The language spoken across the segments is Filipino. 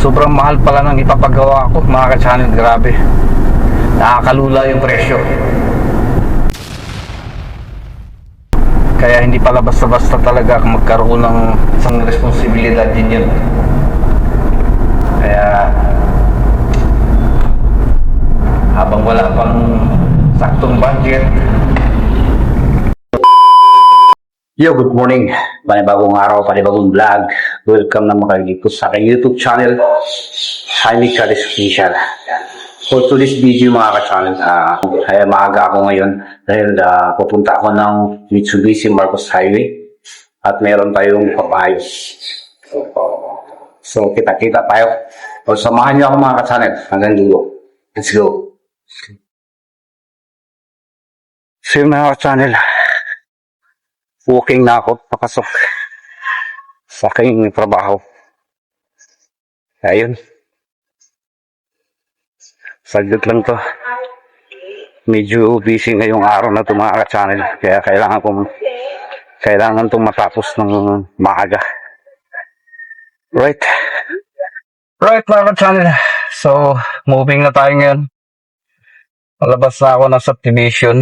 Sobrang mahal pala ng ipapagawa ko, mga ka-channel. Grabe, nakakalula yung presyo. Kaya hindi pala basta-basta talaga magkaroon ng isang responsibilidad din yun. Kaya habang wala pang saktong budget. Yo, good morning. Panibagong araw, panibagong vlog. Welcome na mga dito sa aking YouTube channel, Jaime Charis Official. For today's video mga ka-channel, ay maaga ako ngayon dahil pupunta ako ng Mitsubishi Marcos Highway at meron tayong papayos. So, kita-kita tayo. O, samahan niyo ako mga ka-channel hanggang dulo. Let's go. So yung mga ka-channel, walking na ako pakasok sa aking trabaho. Ayun, saglit lang to. Medyo busy ngayong araw na ito mga ka-channel, kaya kailangan itong matapos ng maaga. Right mga ka-channel, so moving na tayo ngayon. Malabas na ako ng subdivision.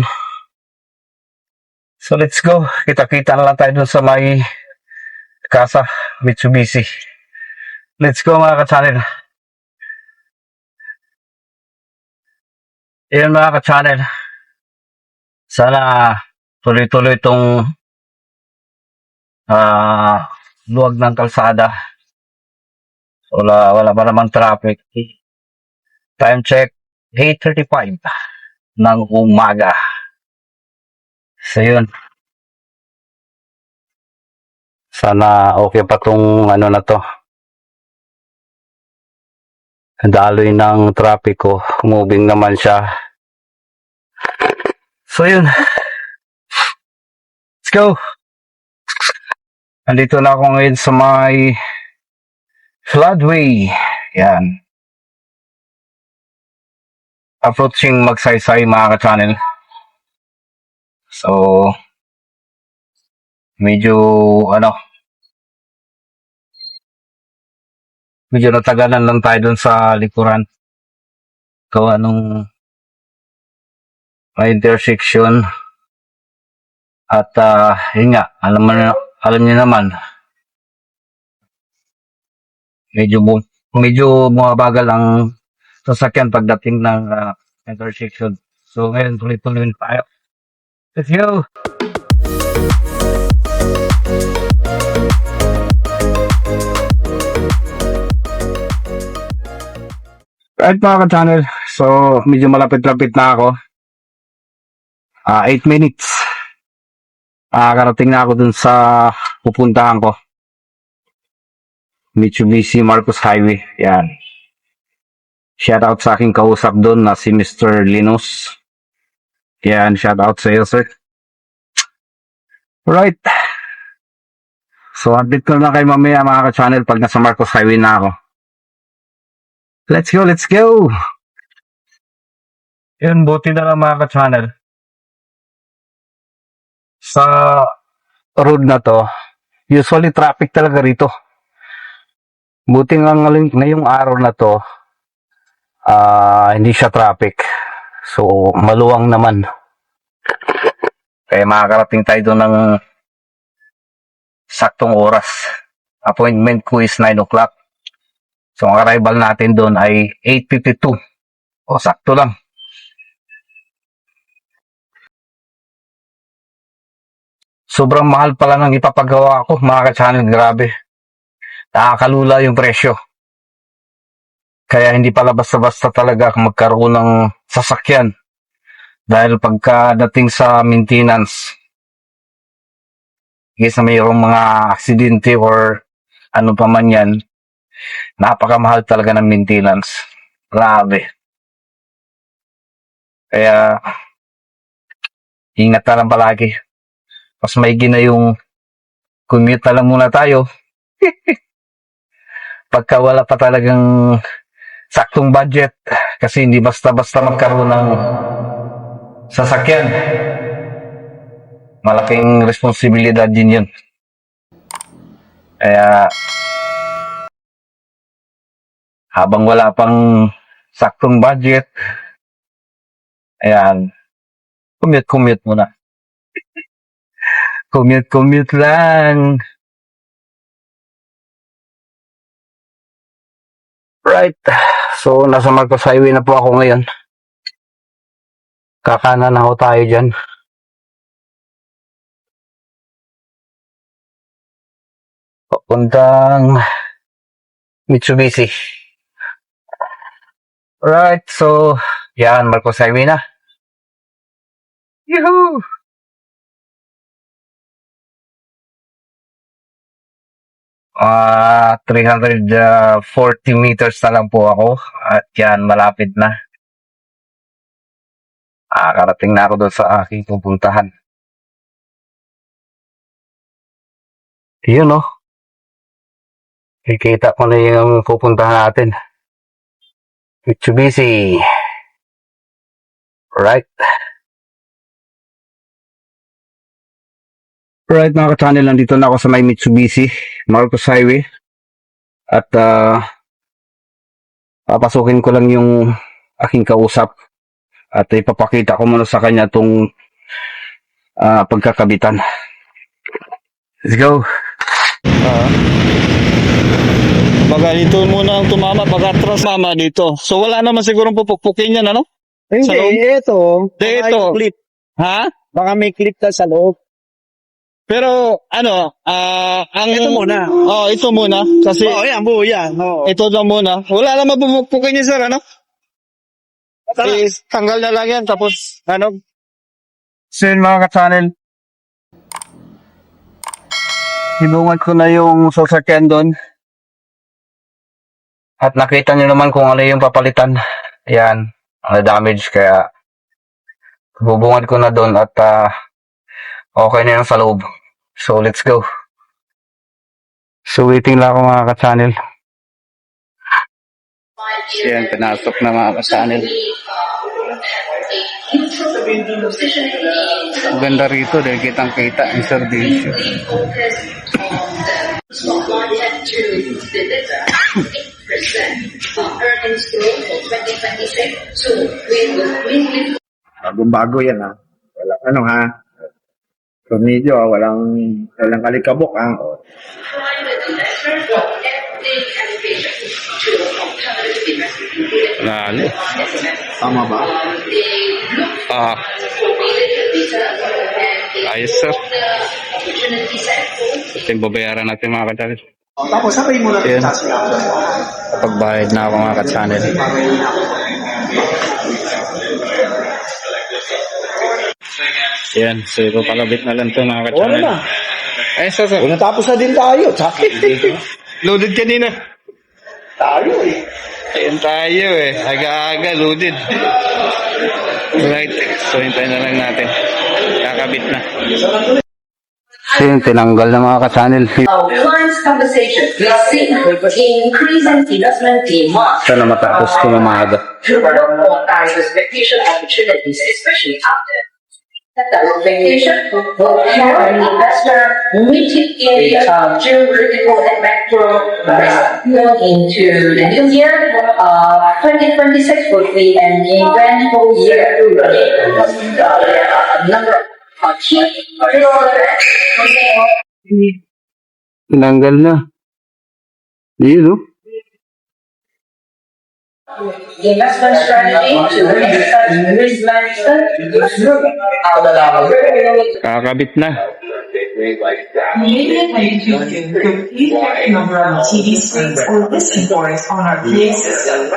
So let's go. Kita-kita na lang tayo dun sa may casa Mitsubishi. Let's go mga ka-channel. Ayan mga ka-channel. Sana tuloy-tuloy itong luwag ng kalsada. Wala pa namang traffic. Time check 8:35 ng umaga. So yun. Sana okay pa tong ano na to. Daloy ng traffic ko. Moving naman siya. So yun. Let's go. Andito na ako ngayon sa may floodway. Yan. Approaching Magsaysay mga ka-channel. So, medyo natagalan lang tayo dun sa likuran. Gawa nung may intersection. At yun nga, alam niyo naman, medyo bumabagal ang sasakyan pagdating ng intersection. So ngayon tuloy-tuloy tayo. Let's go! Right mga ka-channel, so medyo malapit-lapit na ako. 8 minutes. Karating na ako dun sa pupuntahan ko. Mitsubishi Marcos Highway. Yan. Shoutout sa aking kausap dun na si Mr. Linus. Yan, shoutout sa iyo, sir. Right. So, update ko na kayo mamaya mga ka-channel pag nasa Marcos Highway na ako. Let's go, let's go! Yun, buti na lang mga ka-channel. Sa road na to, usually traffic talaga rito. Buti nga ngayong araw na to, hindi siya traffic. So, maluwang naman. Kaya makakarating tayo doon ng saktong oras. Appointment ko is 9 o'clock. So, ang arrival natin doon ay 8:52. O, sakto lang. Sobrang mahal pala ng ipapagawa ko, mga ka-channel. Grabe. Nakakalula yung presyo. Kaya hindi pala basta-basta talaga magkaroon ng sasakyan. Dahil pagkadating sa maintenance, kasi mayroong mga aksidente or ano pa man yan, napakamahal talaga ng maintenance. Grabe. Kaya, ingat na lang palagi. Mas maigi na yung commute na lang muna tayo. Pagka wala pa talagang saktong budget, kasi hindi basta-basta magkaroon ng sasakyan. Malaking responsibilidad din yun. Kaya Habang wala pang saktong budget, ayan, commute muna. Commute lang. Right. So, nasa Marcos Highway na po ako ngayon. Kakanan na ho tayo dyan. Papuntang Mitsubishi. Right. So, yan, Marcos Highway na. Yuhuu! 340 meters na lang po ako. At yan, malapit na. Karating na ako doon sa aking pupuntahan. Yun, no? Kikita ko na yung pupuntahan natin. Mitsubishi. Right. Right, mga ka-channel, nandito na ako sa may Mitsubishi, Marcos Highway. At papasukin ko lang yung aking kausap. At ipapakita ko muna sa kanya itong pagkakabitan. Let's go! Baga dito muna ang tumama, pagkatras mama dito. So wala naman sigurong pupukpukin yan, ano? Hindi, Sa loob? ito. Hindi, Baka ito. may clip. Ha? Baka may clip ka sa loob. Pero ano, ang... Ito muna. Oh, ito muna. Kasi yan, buo yan. Oo. ito lang muna. Wala naman pupukpukin yan, sir, ano? Tanggal na lang yan, tapos ano? So yun, mga ka-channel, hinungan ko na yung sasakyan doon. At nakita niyo naman kung ano yung papalitan. Ayan, ang damage, kaya bubungad ko na doon at okay na yung sa loob. So let's go. So waiting lang ako, mga ka-channel. Ayan, pinasok na, mga ka-channel. Ang ganda rito dahil kitang-kita ang servisyo. Bagong-bago yan ha. Walang ano ha. Tornilyo ha. Walang kalikabok ha. Lalo. Tama ba? Ayos, sir. Ito yung babayaran natin, mga ka-channel. Tapos sabay mo na Ayan. sasinaw. Kapag bayad na ako, mga ka-channel. Yan, so ipapalabit na lang ito, mga Wala ka-channel. na. Ay, sir. O natapos na din tayo. Tsaka Loaded kanina. tayo eh. Ayan tayo eh. Aga-aga, loaded. Right, so hintayin na lang natin. Kakabit na. So yun, tinanggal na, mga ka-channel. Our clients' conversation is seen in increasing investment demand. Sana matapos ko na maaga. To prioritize expectation opportunities, especially after the vacation will have an investor mitigate geopolitical and macro risk into the new year. 2026 will be an eventful year. Number of key Tinanggal na. Yun, no? the investment strategy to risk management. Kakabit na. Maybe I you can please check the number of TV screens or listen boards on our PA system.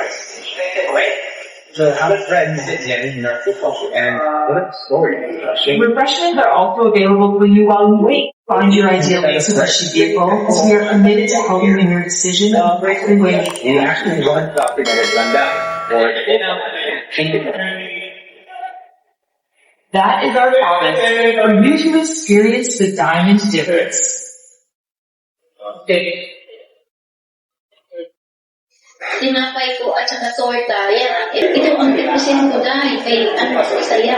Refreshments are also available for you while you wait. Find your ideal Mitsubishi vehicle as we are committed to helping in your decision and the way you That is our promise for you to experience the diamond difference. Tinapay ko at saka torta. Yan. Ito ang 100% ko dahil kay ano, saya.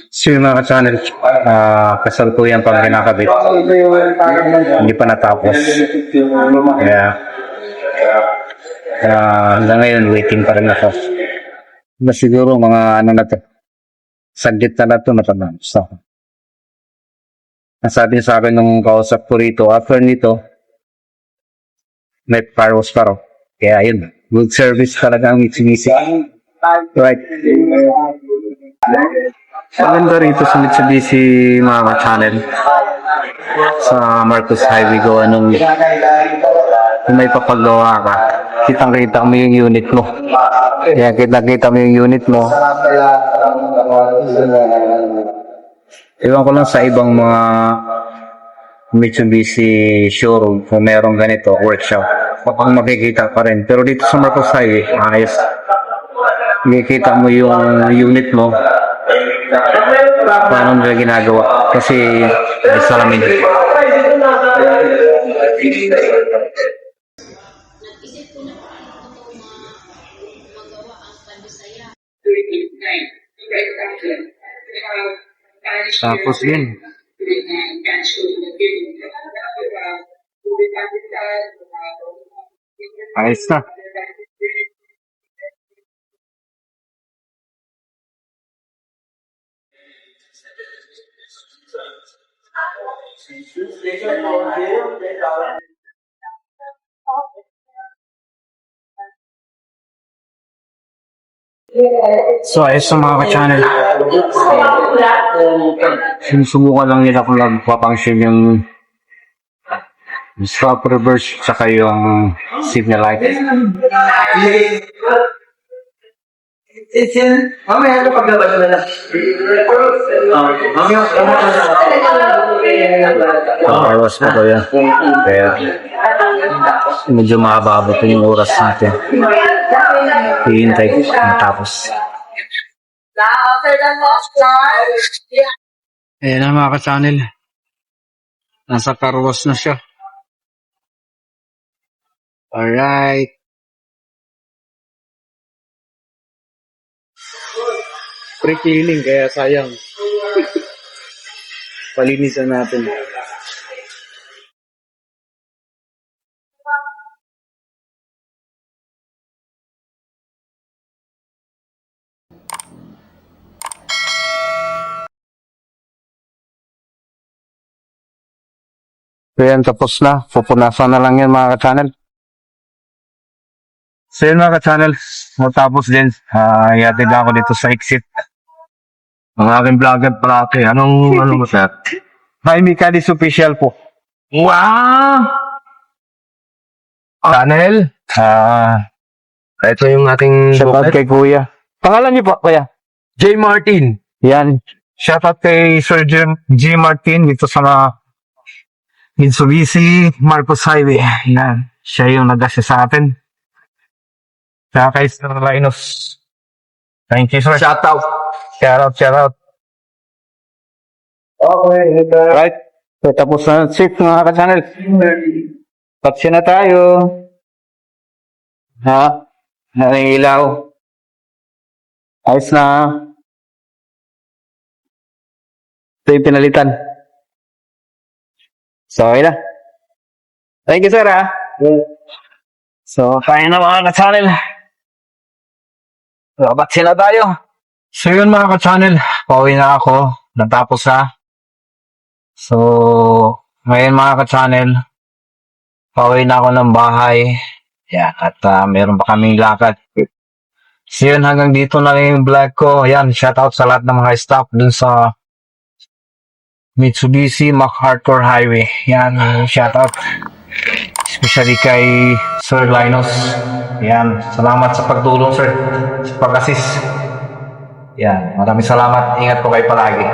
So yung mga ka-channel, kasalukuyan pang kinakabit. Hindi pa natapos. Kaya, hanggang ngayon, waiting pa rin ako. Na siguro mga ano na to, saglit na to matapos ako. Nasabi sa akin nung kausap ko rito, after nito, may fireworks pa raw. Kaya yun, good service talaga ang Mitsubishi. Right. Maganda rito sa Mitsubishi mga ka-channel. Sa Marcos Highway go, kung may papagawa ka, kitang-kita mo yung unit mo. Kaya kitang-kita mo yung unit mo. Ewan ko lang sa ibang mga Mitsubishi showroom kung merong ganito, workshop. Kapag makikita pa rin. Pero dito sa Marcos Highway, ayos. Makikita mo yung unit mo. Paano nila ginagawa? Kasi may salamin. Nag-isip ko na paano ko magawa ang Pandisaya. Tapos yun. Ayos na. So, ayos sa mga ka-channel. Sinusubukan lang nila kung nagpapangsyon yung stop reverse tsaka yung signal light. Hours pa to yan. Kaya medyo mahaba pa yung oras natin. Hihintay matapos. Ayan na mga ka-channel. Nasa carwash na siya. Alright. Free cleaning, kaya sayang. Palinisan natin. So yan, tapos na. Pupunasan na lang yan mga ka-channel. So yun mga ka-channel, matapos din, iatid ako dito sa exit. Ang aking vlogger palaki. Ano mo sir? Jaime Cadiz official po. Wow! Channel. Ito yung ating shoutout kay Kuya. Pangalan niyo po, Kuya? J. Martin. Yan. Shoutout kay Sir J. Martin dito sa Mitsubishi Marcos Highway. Yan. Siya yung nag-assist sa atin. Saka kay Sir Linus. Thank you, sir. Shoutout. Shoutout. Okay, Right. So, tapos na shift mga ka-channel. Taxi na tayo. Ha? Ang ilaw. Ayos na. Ito yung pinalitan. So, okay na. Thank you, sir, ha? So, kaya na mga ka-channel. Taxi na tayo. So, yun mga ka-channel. Pauwi na ako. Natapos na. So, ngayon mga ka-channel, pauwi na ako ng bahay. Yan, at meron pa kaming lakad. So yun, hanggang dito na lang yung vlog ko. Yan, shoutout sa lahat ng mga staff dun sa Mitsubishi MacArthur Highway. Yan, shoutout. Especially kay Sir Linus. Yan, salamat sa pagtulong sir, sa pag-assist. Yan, maraming salamat. Ingat po kayo palagi.